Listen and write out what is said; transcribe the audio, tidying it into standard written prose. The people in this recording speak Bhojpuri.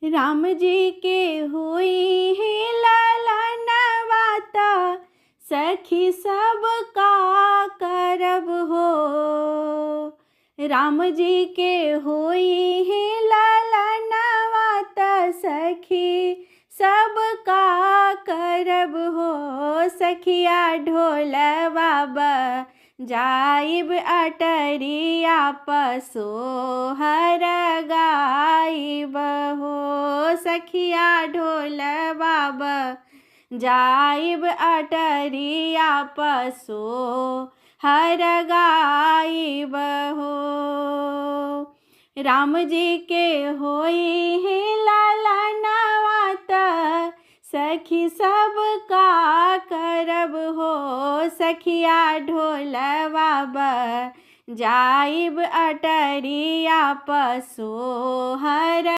राम जी के होई है ललनवाता, सखी सब का करब हो। राम जी के होई है ललनवाता, सखी सब का करब हो। सखिया ढोलवा जाइब अटरिया पसोहर गाइब हो। सखिया ढोलवा जाइब अटरिया पसोहर गाइब हो। राम जी के होई है ललनवाता, सखी सब का करब हो। सखिया ढोलवा जाइब अटरिया पसोहर